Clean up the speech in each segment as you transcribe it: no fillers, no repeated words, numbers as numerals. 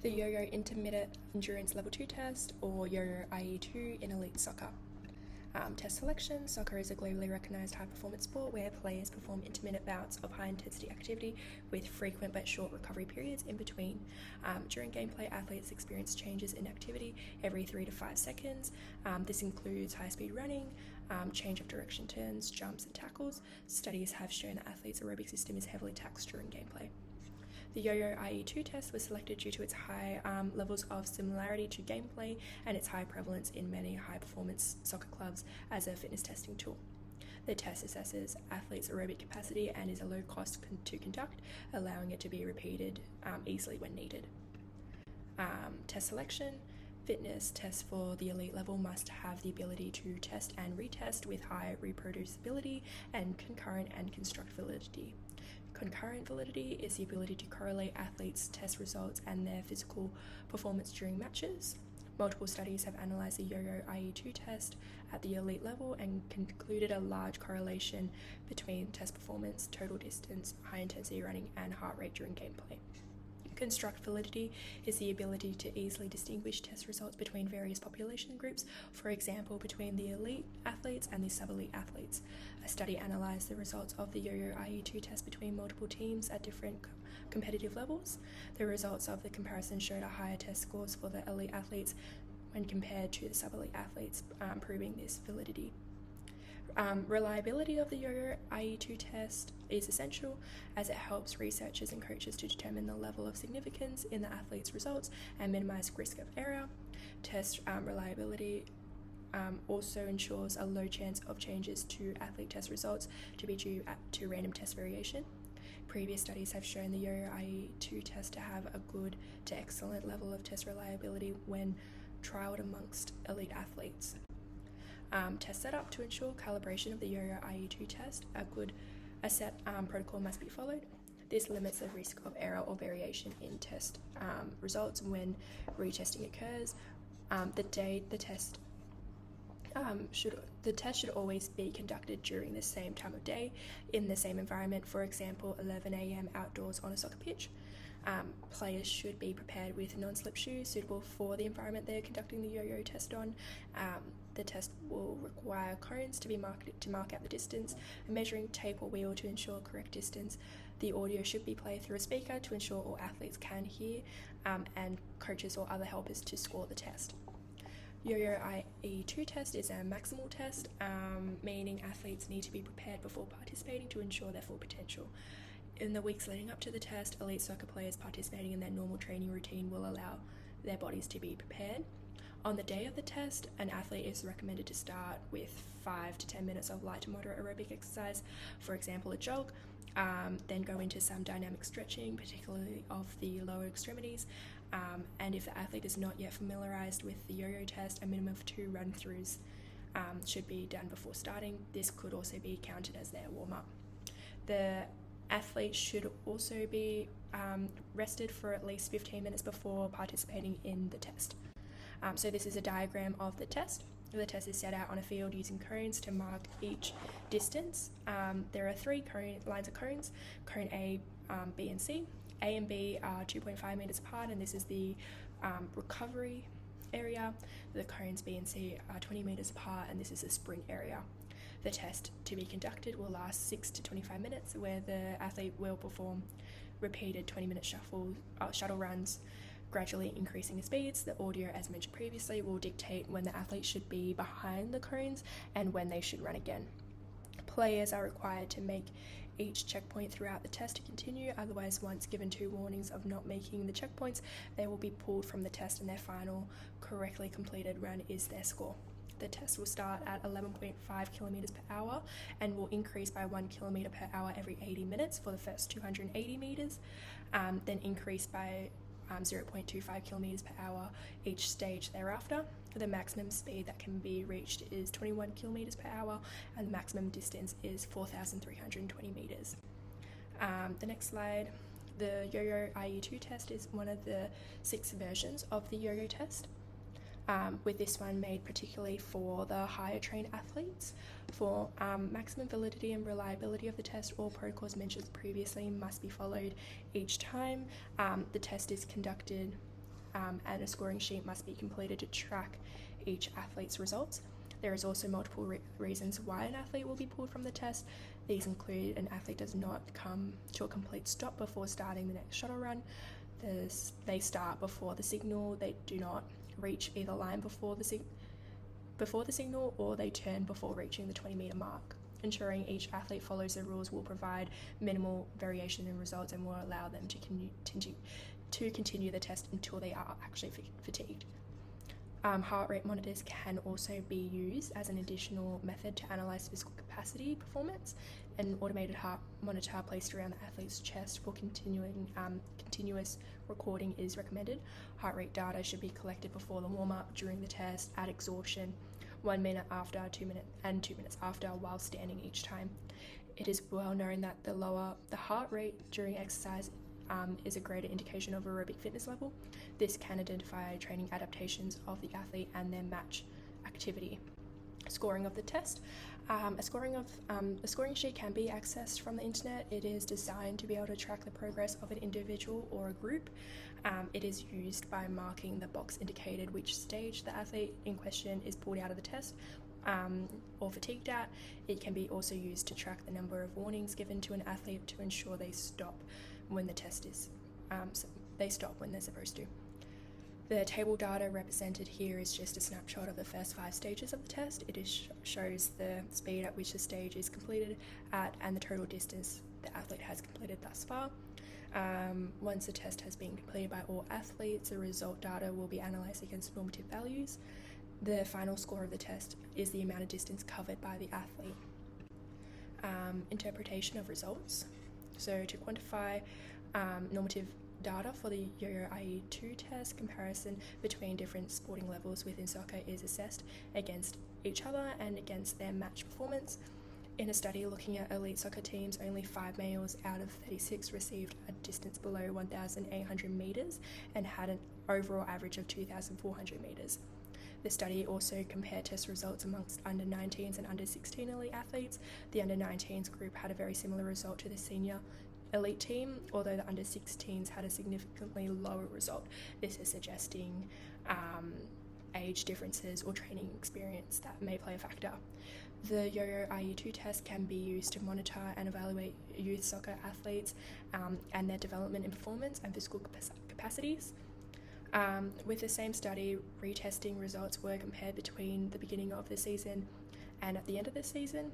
The Yo-Yo Intermediate Endurance Level 2 test, or Yo-Yo IE2 in elite soccer. Test selection. Soccer is a globally recognised high-performance sport where players perform intermittent bouts of high-intensity activity with frequent but short recovery periods in between. During gameplay, athletes experience changes in activity every 3 to 5 seconds. This includes high-speed running, change of direction turns, jumps and tackles. Studies have shown that athletes' aerobic system is heavily taxed during gameplay. The Yo-Yo IE2 test was selected due to its high levels of similarity to gameplay and its high prevalence in many high-performance soccer clubs as a fitness testing tool. The test assesses athletes' aerobic capacity and is a low cost to conduct, allowing it to be repeated easily when needed. Test selection. Fitness tests for the elite level must have the ability to test and retest with high reproducibility and concurrent and construct validity. Concurrent validity is the ability to correlate athletes' test results and their physical performance during matches. Multiple studies have analysed the Yo-Yo IE2 test at the elite level and concluded a large correlation between test performance, total distance, high-intensity running, and heart rate during gameplay. Construct validity is the ability to easily distinguish test results between various population groups, for example, between the elite athletes and the sub-elite athletes. A study analysed the results of the Yo-Yo IE2 test between multiple teams at different competitive levels. The results of the comparison showed a higher test scores for the elite athletes when compared to the sub-elite athletes, proving this validity. Reliability of the Yo-Yo IE2 test is essential as it helps researchers and coaches to determine the level of significance in the athlete's results and minimize risk of error. Test reliability also ensures a low chance of changes to athlete test results to be due to random test variation. Previous studies have shown the Yo-Yo IE2 test to have a good to excellent level of test reliability when trialled amongst elite athletes. Test setup. To ensure calibration of the Yo-Yo IE2 test, a set protocol must be followed. This limits the risk of error or variation in test results when retesting occurs. The test should always be conducted during the same time of day in the same environment, for example 11 a.m. outdoors on a soccer pitch. Players should be prepared with non-slip shoes suitable for the environment they're conducting the yo-yo test on. The test will require cones to be marked to mark out the distance, a measuring tape or wheel to ensure correct distance. The audio should be played through a speaker to ensure all athletes can hear, and coaches or other helpers to score the test. Yo-Yo IE2 test is a maximal test, meaning athletes need to be prepared before participating to ensure their full potential. In the weeks leading up to the test, elite soccer players participating in their normal training routine will allow their bodies to be prepared. On the day of the test, an athlete is recommended to start with 5 to 10 minutes of light to moderate aerobic exercise, for example a jog, then go into some dynamic stretching, particularly of the lower extremities, and if the athlete is not yet familiarised with the yo-yo test, a minimum of 2 run-throughs should be done before starting. This could also be counted as their warm-up. The athlete should also be rested for at least 15 minutes before participating in the test. So this is a diagram of the test. The test is set out on a field using cones to mark each distance. There are 3 lines of cones, cone A, B and C. A and B are 2.5 metres apart, and this is the recovery area. The cones B and C are 20 metres apart, and this is the sprint area. The test to be conducted will last 6 to 25 minutes, where the athlete will perform repeated 20-minute shuttle runs, gradually increasing the speeds. The audio, as mentioned previously, will dictate when the athlete should be behind the cones and when they should run again. Players are required to make each checkpoint throughout the test to continue, otherwise once given 2 warnings of not making the checkpoints, they will be pulled from the test and their final correctly completed run is their score. The test will start at 11.5 kilometres per hour and will increase by 1 kilometre per hour every 80 minutes for the first 280 metres, then increase by 0.25 kilometres per hour each stage thereafter. The maximum speed that can be reached is 21 kilometres per hour, and the maximum distance is 4,320 metres. The next slide. The Yo-Yo IE2 test is one of the 6 versions of the yo-yo test, with this one made particularly for the higher trained athletes. For maximum validity and reliability of the test, all protocols mentioned previously must be followed each time. The test is conducted and a scoring sheet must be completed to track each athlete's results. There is also multiple reasons why an athlete will be pulled from the test. These include an athlete does not come to a complete stop before starting the next shuttle run, they start before the signal, they do not reach either line before the signal, or they turn before reaching the 20-meter mark. Ensuring each athlete follows the rules will provide minimal variation in results and will allow them to continue the test until they are actually fatigued. Heart rate monitors can also be used as an additional method to analyse physical capacity performance. An automated heart monitor placed around the athlete's chest for continuous recording is recommended. Heart rate data should be collected before the warm-up, during the test, at exhaustion, 1 minute after, 2 minutes, and 2 minutes after, while standing each time. It is well known that the lower the heart rate during exercise is a greater indication of aerobic fitness level. This can identify training adaptations of the athlete and their match activity. Scoring of the test. A scoring sheet can be accessed from the internet. It is designed to be able to track the progress of an individual or a group. It is used by marking the box indicated which stage the athlete in question is pulled out of the test or fatigued at. It can be also used to track the number of warnings given to an athlete to ensure they stop when the test is they stop when they're supposed to. The table data represented here is just a snapshot of the first 5 stages of the test. It shows the speed at which the stage is completed at and the total distance the athlete has completed thus far. Once the test has been completed by all athletes, the result data will be analysed against normative values. The final score of the test is the amount of distance covered by the athlete. Interpretation of results. So to quantify normative data for the Yo-Yo IE2 test, comparison between different sporting levels within soccer is assessed against each other and against their match performance. In a study looking at elite soccer teams, only 5 males out of 36 received a distance below 1,800 metres and had an overall average of 2,400 metres. The study also compared test results amongst under-19s and under-16 elite athletes. The under-19s group had a very similar result to the senior elite team, although the under-16s had a significantly lower result. This is suggesting age differences or training experience that may play a factor. The Yo-Yo IE2 test can be used to monitor and evaluate youth soccer athletes and their development in performance and physical capacities. With the same study, retesting results were compared between the beginning of the season and at the end of the season,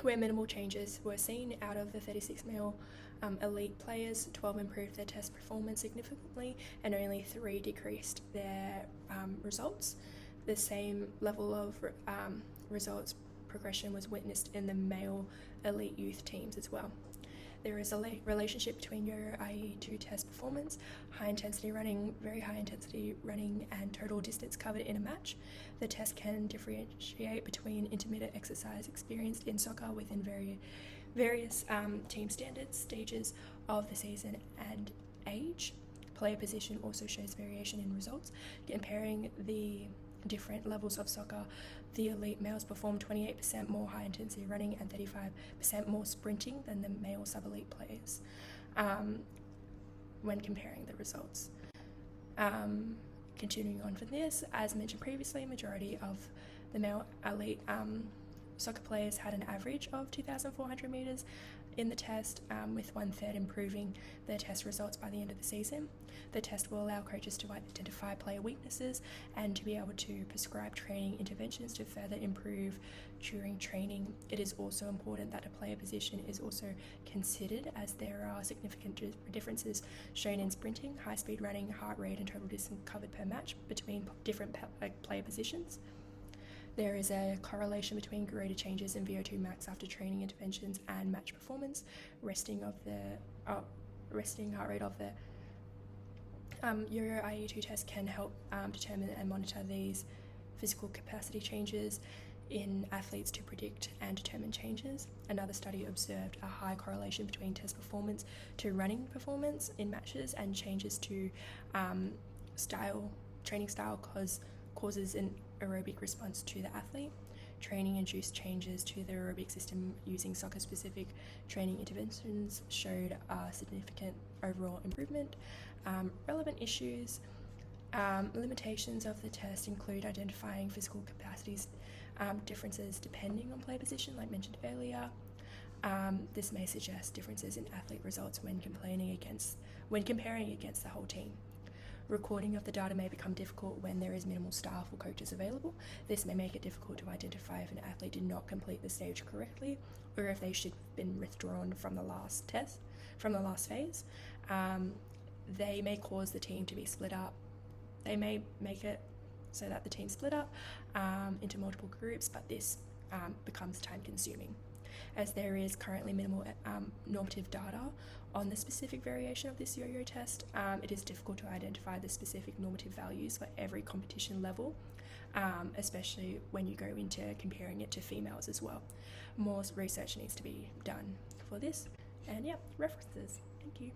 where minimal changes were seen. Out of the 36 male elite players, 12 improved their test performance significantly and only 3 decreased their results. The same level of results progression was witnessed in the male elite youth teams as well. There is a relationship between Yo-Yo IE2 test performance, high intensity running, very high intensity running, and total distance covered in a match. The test can differentiate between intermittent exercise experienced in soccer within various team standards, stages of the season, and age. Player position also shows variation in results. Comparing the different levels of soccer, the elite males perform 28% more high intensity running and 35% more sprinting than the male sub-elite players when comparing the results. Continuing on from this, as mentioned previously, majority of the male elite soccer players had an average of 2,400 metres in the test, with 1/3 improving their test results by the end of the season. The test will allow coaches to identify player weaknesses and to be able to prescribe training interventions to further improve during training. It is also important that a player position is also considered, as there are significant differences shown in sprinting, high-speed running, heart rate, and total distance covered per match between different player positions. There is a correlation between greater changes in VO2 max after training interventions and match performance. Resting heart rate of the Yo-Yo IE2 test can help determine and monitor these physical capacity changes in athletes to predict and determine changes. Another study observed a high correlation between test performance to running performance in matches, and changes to training style causes an aerobic response to the athlete. Training-induced changes to the aerobic system using soccer-specific training interventions showed a significant overall improvement. Relevant issues. Limitations of the test include identifying physical capacities differences depending on player position, like mentioned earlier. This may suggest differences in athlete results when comparing against the whole team. Recording of the data may become difficult when there is minimal staff or coaches available. This may make it difficult to identify if an athlete did not complete the stage correctly, or if they should have been withdrawn from the last phase. They may cause the team to be split up. They may make it so that the team split up into multiple groups, but this becomes time consuming. As there is currently minimal normative data on the specific variation of this yo-yo test, it is difficult to identify the specific normative values for every competition level, especially when you go into comparing it to females as well. More research needs to be done for this, and references. Thank you.